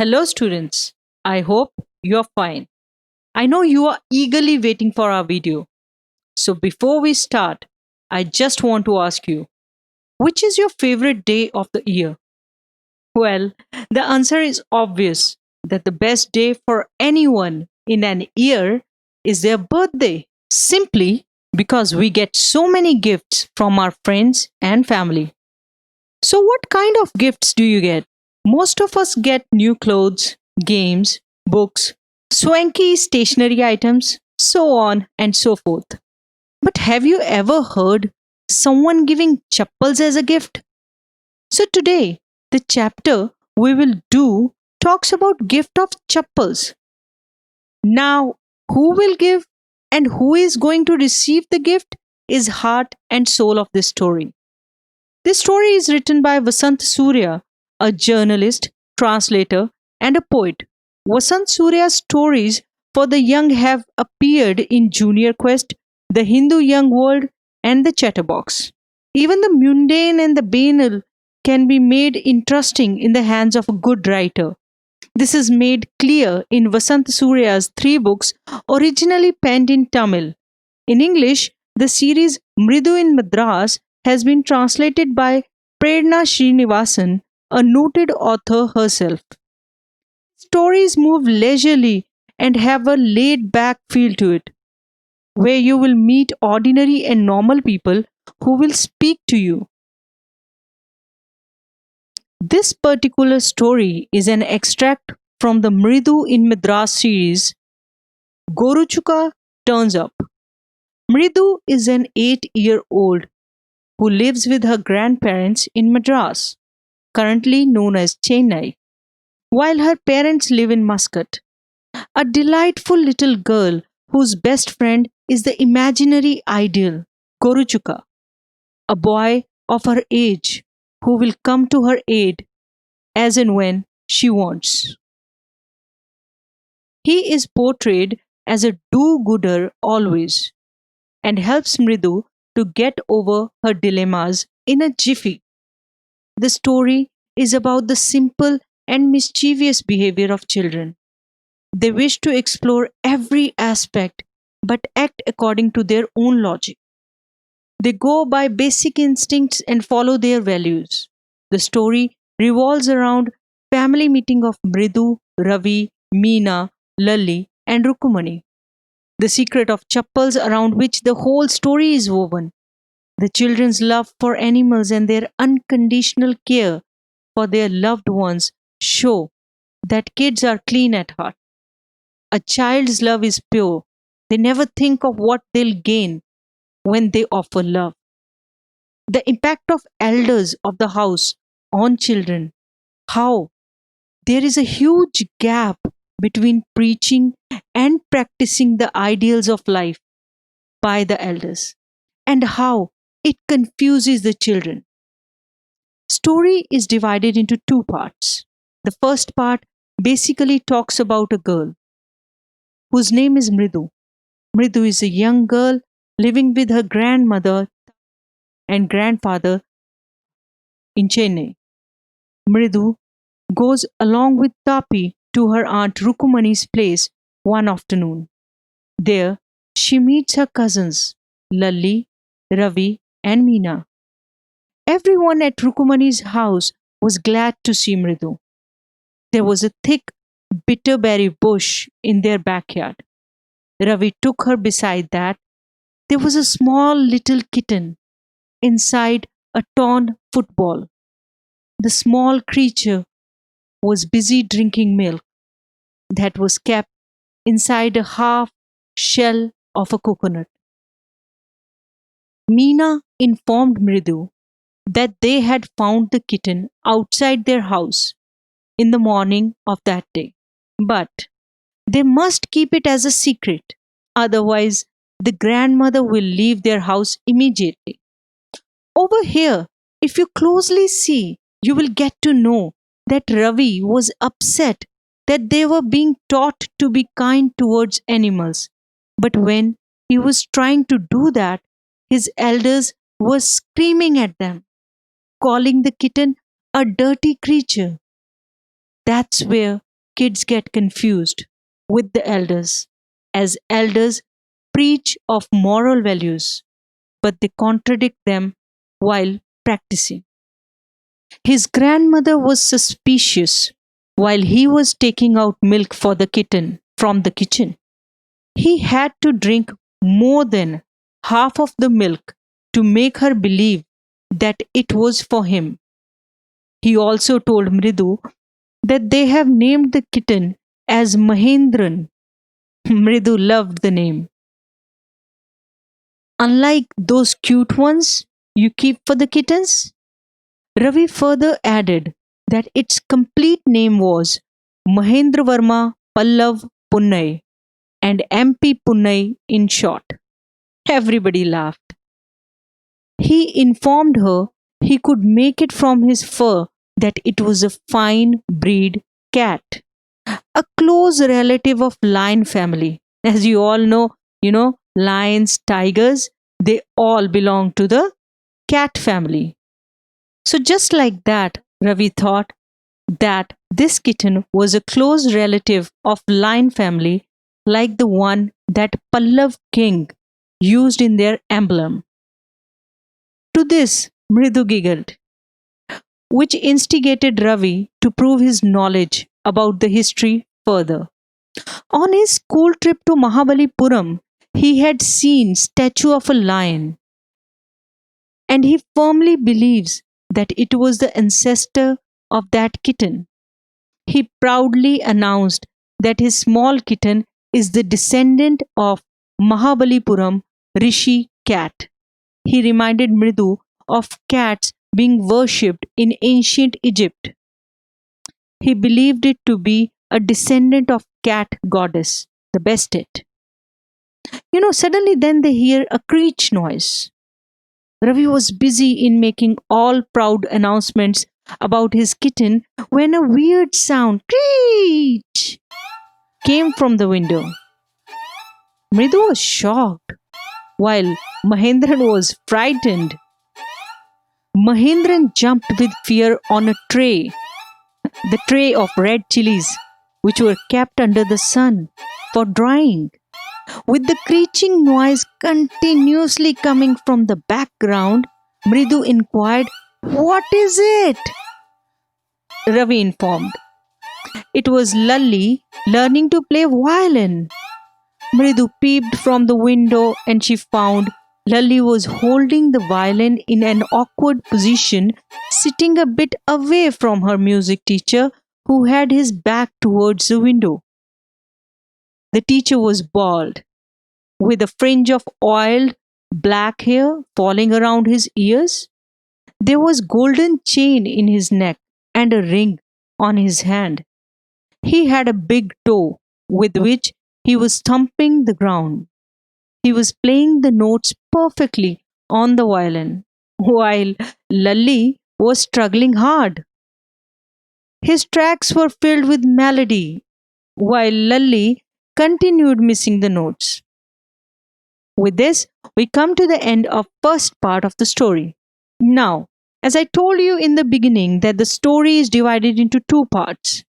Hello, students. I hope you're fine. I know you are eagerly waiting for our video. So, before we start, I just want to ask you which is your favorite day of the year? Well, the answer is obvious that the best day for anyone in an year is their birthday. Simply because we get so many gifts from our friends and family. So, what kind of gifts do you get? Most of us get new clothes, games, books, swanky stationery items, so on and so forth. But have you ever heard someone giving chappals as a gift? So today, the chapter we will do talks about gift of chappals. Now, who will give and who is going to receive the gift is heart and soul of this story. This story is written by Vasant Surya, a journalist, translator, and a poet. Vasant Surya's stories for the young have appeared in Junior Quest, The Hindu Young World, and The Chatterbox. Even the mundane and the banal can be made interesting in the hands of a good writer. This is made clear in Vasant Surya's three books originally penned in Tamil. In English, the series Mridu in Madras has been translated by Prerna Srinivasan, a noted author herself. Stories move leisurely and have a laid back feel to it, where you will meet ordinary and normal people who will speak to you. This particular story is an extract from the Mridu in Madras series. Goruchuka turns up. Mridu is an 8-year-old who lives with her grandparents in Madras, currently known as Chennai, while her parents live in Muscat. A delightful little girl whose best friend is the imaginary ideal, Goruchuka, a boy of her age who will come to her aid as and when she wants. He is portrayed as a do gooder always and helps Mridu to get over her dilemmas in a jiffy. The story is about the simple and mischievous behavior of children. They wish to explore every aspect but act according to their own logic. They go by basic instincts and follow their values. The story revolves around family meeting of Mridu, Ravi, Meena, Lalli, and Rukumani. The secret of chappals around which the whole story is woven. The children's love for animals and their unconditional care for their loved ones show that kids are clean at heart. A child's love is pure. They never think of what they'll gain when they offer love. The impact of elders of the house on children, how there is a huge gap between preaching and practicing the ideals of life by the elders, and how it confuses the children. Story is divided into two parts. The first part basically talks about a girl whose name is Mridu. Mridu is a young girl living with her grandmother and grandfather in Chennai. Mridu goes along with Tapi to her aunt Rukumani's place one afternoon. There, she meets her cousins, Lalli, Ravi, and Meena. Everyone at Rukumani's house was glad to see Mridu. There was a thick bitterberry bush in their backyard. Ravi took her beside that. There was a small little kitten inside a torn football. The small creature was busy drinking milk that was kept inside a half shell of a coconut. Meena informed Mridu that they had found the kitten outside their house in the morning of that day. But they must keep it as a secret, otherwise, the grandmother will leave their house immediately. Over here, if you closely see, you will get to know that Ravi was upset that they were being taught to be kind towards animals. But when he was trying to do that, his elders were screaming at them, calling the kitten a dirty creature. That's where kids get confused with the elders, as elders preach of moral values, but they contradict them while practicing. His grandmother was suspicious while he was taking out milk for the kitten from the kitchen. He had to drink more than half of the milk to make her believe that it was for him. He also told Mridu that they have named the kitten as Mahendran. Mridu loved the name. Unlike those cute ones you keep for the kittens, Ravi further added that its complete name was Mahendra Varma Pallav Punnai and MP Punnai in short. Everybody laughed. He informed her he could make it from his fur that it was a fine breed cat, a close relative of lion family. As you all know, lions, tigers, they all belong to the cat family. So just like that, Ravi thought that this kitten was a close relative of lion family like the one that Pallav king used in their emblem. To this, Mridu giggled, which instigated Ravi to prove his knowledge about the history further. On his school trip to Mahabalipuram, he had seen statue of a lion, and he firmly believes that it was the ancestor of that kitten. He proudly announced that his small kitten is the descendant of Mahabalipuram Rishi cat. He reminded Mridu of cats being worshipped in ancient Egypt. He believed it to be a descendant of cat goddess, the Bestet. Suddenly then they hear a creech noise. Ravi was busy in making all proud announcements about his kitten when a weird sound, creech, came from the window. Mridu was shocked, while Mahendran was frightened. Mahendran jumped with fear on a tray, the tray of red chilies, which were kept under the sun for drying. With the screeching noise continuously coming from the background, Mridu inquired, "What is it?" Ravi informed. It was Lalli learning to play violin. Mridu peeped from the window and she found Lalli was holding the violin in an awkward position, sitting a bit away from her music teacher, who had his back towards the window. The teacher was bald, with a fringe of oiled black hair falling around his ears. There was golden chain in his neck and a ring on his hand. He had a big toe with which he was thumping the ground. He was playing the notes perfectly on the violin, while Lalli was struggling hard. His tracks were filled with melody, while Lalli continued missing the notes. With this, we come to the end of first part of the story. Now, as I told you in the beginning that the story is divided into two parts.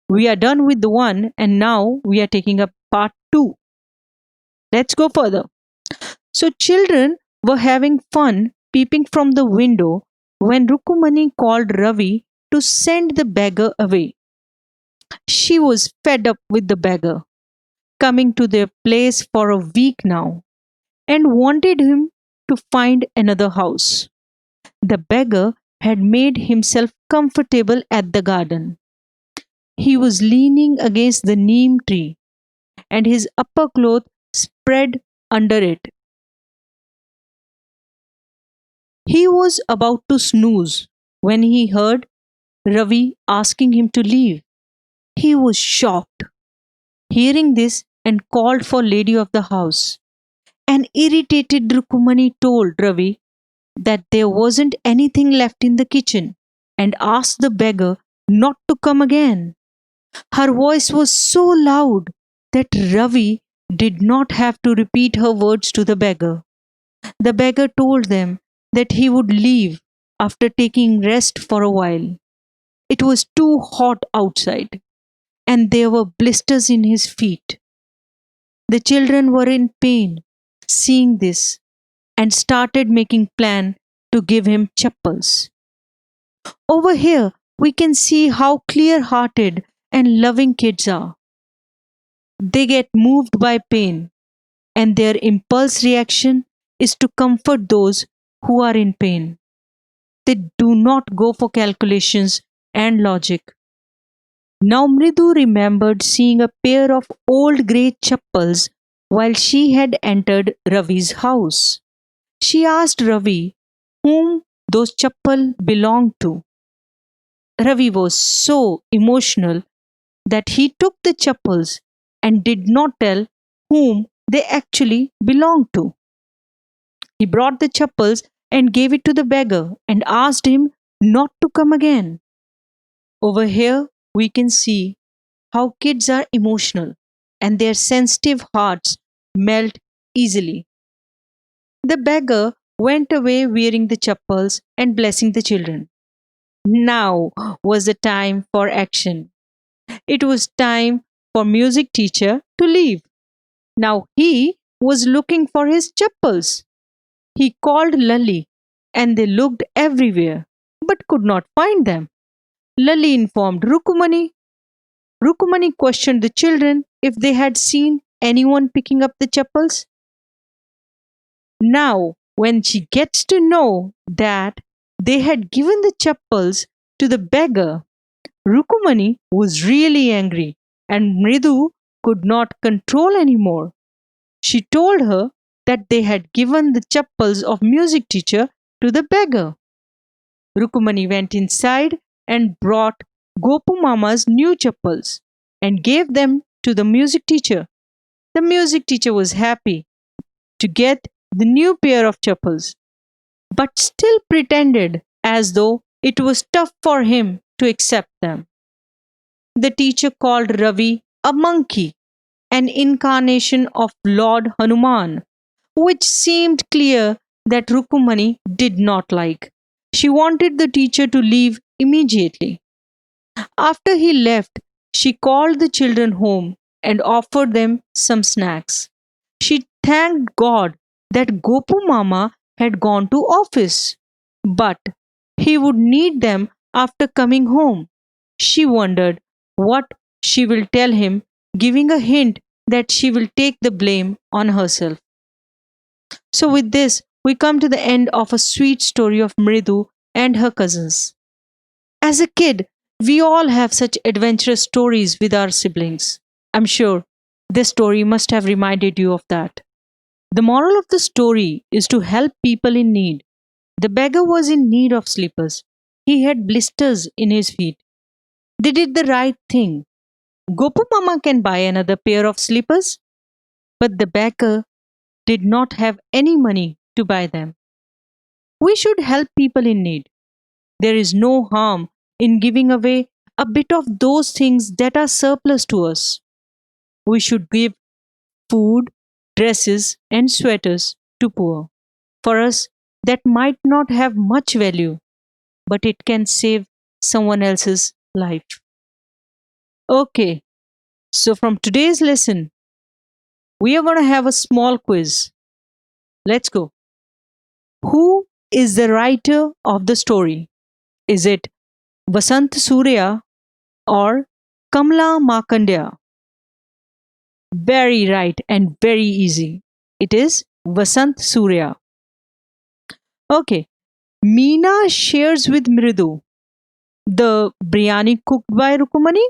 We are done with the one and now we are taking up part 2. Let's go further. So children were having fun peeping from the window when Rukumani called Ravi to send the beggar away. She was fed up with the beggar coming to their place for a week now and wanted him to find another house. The beggar had made himself comfortable at the garden. He was leaning against the neem tree and his upper cloth spread under it. He was about to snooze when he heard Ravi asking him to leave. He was shocked, hearing this, and called for lady of the house. An irritated Rukumani told Ravi that there wasn't anything left in the kitchen and asked the beggar not to come again. Her voice was so loud that Ravi did not have to repeat her words to the beggar. The beggar told them that he would leave after taking rest for a while. It was too hot outside, and there were blisters in his feet. The children were in pain, seeing this, and started making plan to give him chappals. Over here, we can see how clear-hearted and loving kids are. They get moved by pain, and their impulse reaction is to comfort those who are in pain. They do not go for calculations and logic. Now Mridu remembered seeing a pair of old grey chappals while she had entered Ravi's house. She asked Ravi whom those chappal belonged to. Ravi was so emotional that he took the chappals and did not tell whom they actually belonged to. He brought the chappals and gave it to the beggar and asked him not to come again. Over here, we can see how kids are emotional and their sensitive hearts melt easily. The beggar went away wearing the chappals and blessing the children. Now was the time for action. It was time for music teacher to leave. Now he was looking for his chappals. He called Lali and they looked everywhere but could not find them. Lali informed Rukumani. Rukumani questioned the children if they had seen anyone picking up the chappals. Now, when she gets to know that they had given the chappals to the beggar, Rukumani was really angry and Mridu could not control anymore. She told her that they had given the chappals of music teacher to the beggar. Rukumani went inside and brought Gopu Mama's new chappals and gave them to the music teacher. The music teacher was happy to get the new pair of chappals, but still pretended as though it was tough for him to accept them. The teacher called Ravi a monkey, an incarnation of Lord Hanuman, which seemed clear that Rukumani did not like. She wanted the teacher to leave immediately. After he left, she called the children home and offered them some snacks. She thanked God that Gopu Mama had gone to office, but he would need them after coming home. She wondered what she will tell him, giving a hint that she will take the blame on herself. So, with this, we come to the end of a sweet story of Mridu and her cousins. As a kid, we all have such adventurous stories with our siblings. I'm sure this story must have reminded you of that. The moral of the story is to help people in need. The beggar was in need of slippers. He had blisters in his feet. They did the right thing. Gopu Mama can buy another pair of slippers, but the beggar did not have any money to buy them. We should help people in need. There is no harm in giving away a bit of those things that are surplus to us. We should give food, dresses, and sweaters to poor. For us, that might not have much value, but it can save someone else's life. Okay, so from today's lesson, we are going to have a small quiz. Let's go. Who is the writer of the story? Is it Vasant Surya or Kamla Markandeya? Very right and very easy. It is Vasant Surya. Okay. Meena shares with Mridu the biryani cooked by Rukumani,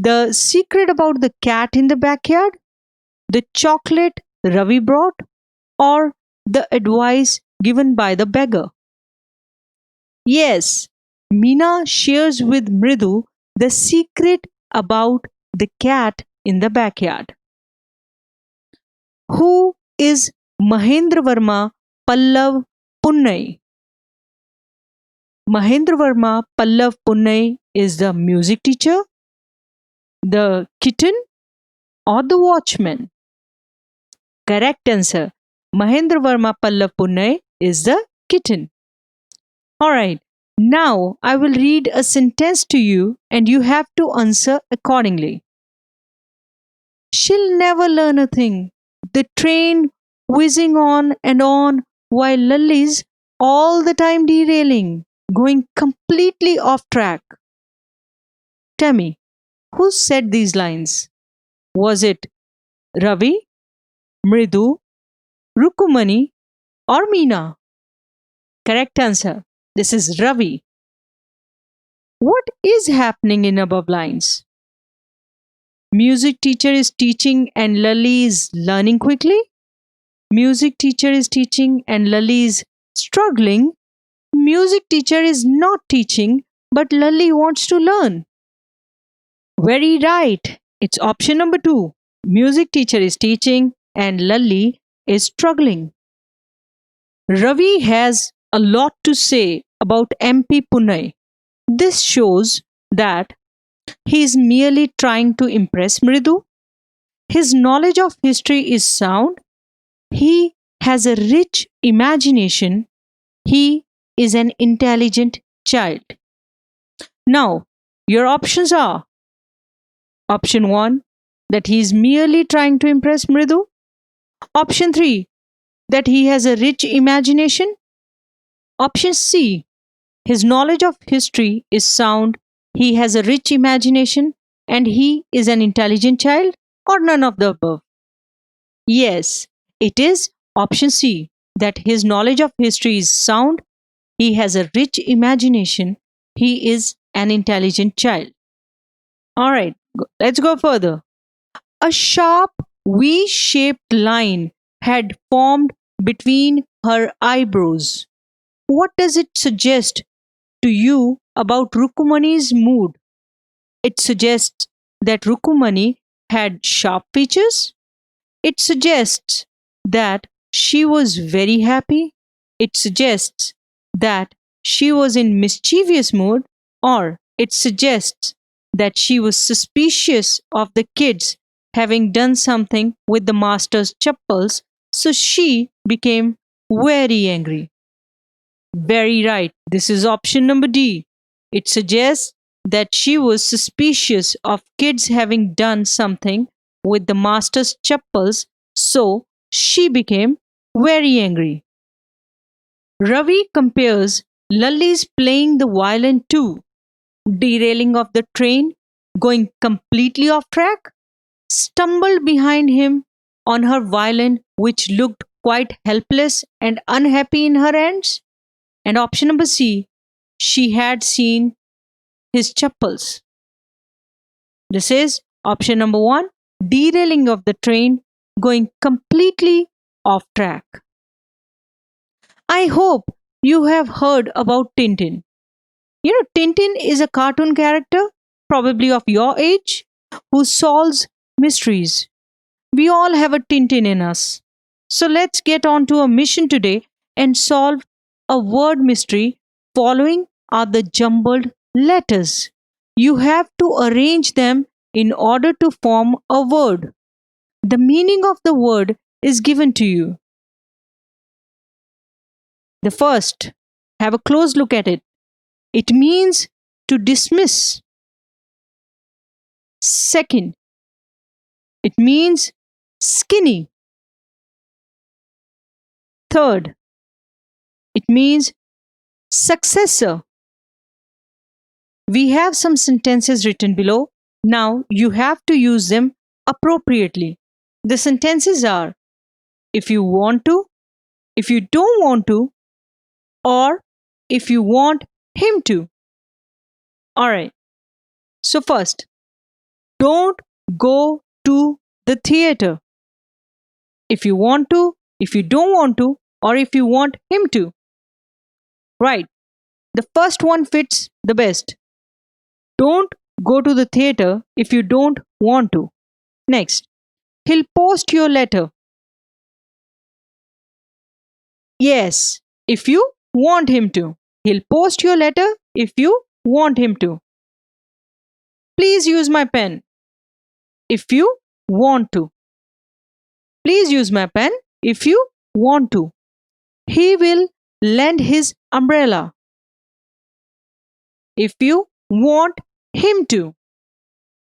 the secret about the cat in the backyard, the chocolate Ravi brought, or the advice given by the beggar. Yes, Meena shares with Mridu the secret about the cat in the backyard. Who is Mahendra Verma Pallav Punnai? Mahendra Verma Pallav Punnai is the music teacher, the kitten, or the watchman? Correct answer. Mahendra Verma Pallav Punnai is the kitten. Alright, Now I will read a sentence to you and you have to answer accordingly. She'll never learn a thing. The train whizzing on while Lully's all the time derailing, going completely off track. Tell me, who said these lines? Was it Ravi, Mridu, Rukumani, or Meena? Correct answer. This is Ravi. What is happening in above lines? Music teacher is teaching and Lally is learning quickly. Music teacher is teaching and Lally is struggling. Music teacher is not teaching, but Lally wants to learn. Very right. It's option number 2. Music teacher is teaching and Lally is struggling. Ravi has a lot to say about MP Pune. This shows that he is merely trying to impress Mridu. His knowledge of history is sound. He has a rich imagination. He is an intelligent child. Now, your options are option 1, that he is merely trying to impress Mridu. Option 3, that he has a rich imagination. Option C, his knowledge of history is sound, he has a rich imagination, and he is an intelligent child, or none of the above. Yes, it is option C, that his knowledge of history is sound, he has a rich imagination, he is an intelligent child. All right, let's go further. A sharp V shaped line had formed between her eyebrows. What does it suggest to you about Rukumani's mood? It suggests that Rukumani had sharp features. It suggests that she was very happy. It suggests that she was in mischievous mood, or it suggests that she was suspicious of the kids having done something with the master's chappals, so she became very angry. Very right. This is option number D. It suggests that she was suspicious of kids having done something with the master's chappals, so she became very angry. Ravi compares Lally's playing the violin to derailing of the train, going completely off track, stumbled behind him on her violin, which looked quite helpless and unhappy in her hands. And option number C, she had seen his chappals. This is option number 1, derailing of the train, going completely off track. I hope you have heard about Tintin. You know, Tintin is a cartoon character, probably of your age, who solves mysteries. We all have a Tintin in us. So let's get on to a mission today and solve a word mystery. Following are the jumbled letters. You have to arrange them in order to form a word. The meaning of the word is given to you. The first, have a close look at it. It means to dismiss. Second, it means skinny. Third, it means successor. We have some sentences written below. Now you have to use them appropriately. The sentences are if you want to, if you don't want to, or if you want him to. Alright, so first, don't go to the theater. If you want to, if you don't want to, or if you want him to. Right, the first one fits the best. Don't go to the theater if you don't want to. Next, he'll post your letter. Yes, if you want him to. He'll post your letter if you want him to. Please use my pen if you want to. Please use my pen if you want to. He will lend his umbrella. if you want him to.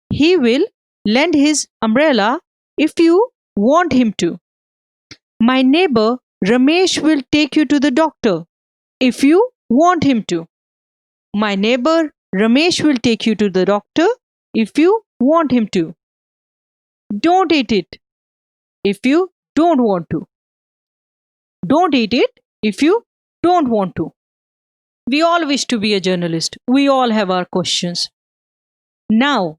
He will lend his umbrella if you want him to. My neighbor Ramesh will take you to the doctor if you want him to. My neighbor Ramesh will take you to the doctor if you want him to. Don't eat it if you don't want to. Don't eat it if you don't want to. We all wish to be a journalist. We all have our questions. Now,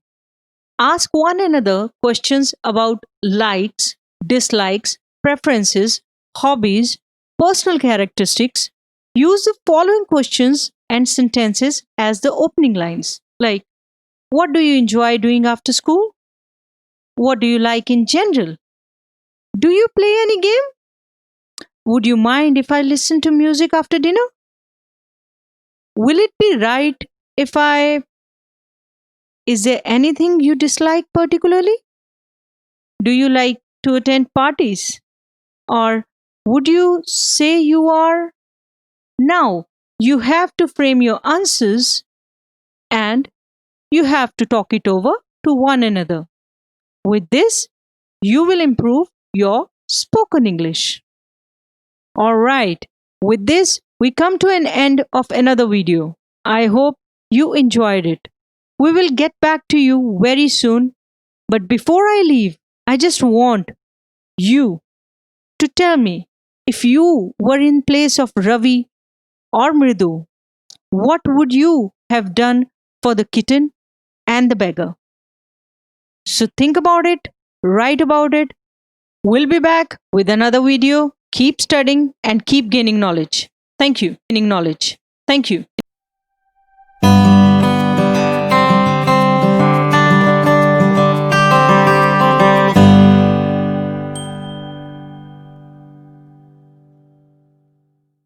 ask one another questions about likes, dislikes, preferences, hobbies, personal characteristics. Use the following questions and sentences as the opening lines. Like, what do you enjoy doing after school? What do you like in general? Do you play any game? Would you mind if I listen to music after dinner? Will it be right if I. Is there anything you dislike particularly? Do you like to attend parties? Or would you say you are? Now, you have to frame your answers and you have to talk it over to one another. With this, you will improve your spoken English. Alright, with this, we come to an end of another video. I hope you enjoyed it. We will get back to you very soon. But before I leave, I just want you to tell me, if you were in place of Ravi or Mridu, what would you have done for the kitten and the beggar? So think about it, write about it. We'll be back with another video. Keep studying and keep gaining knowledge. Thank you. Gaining knowledge. Thank you.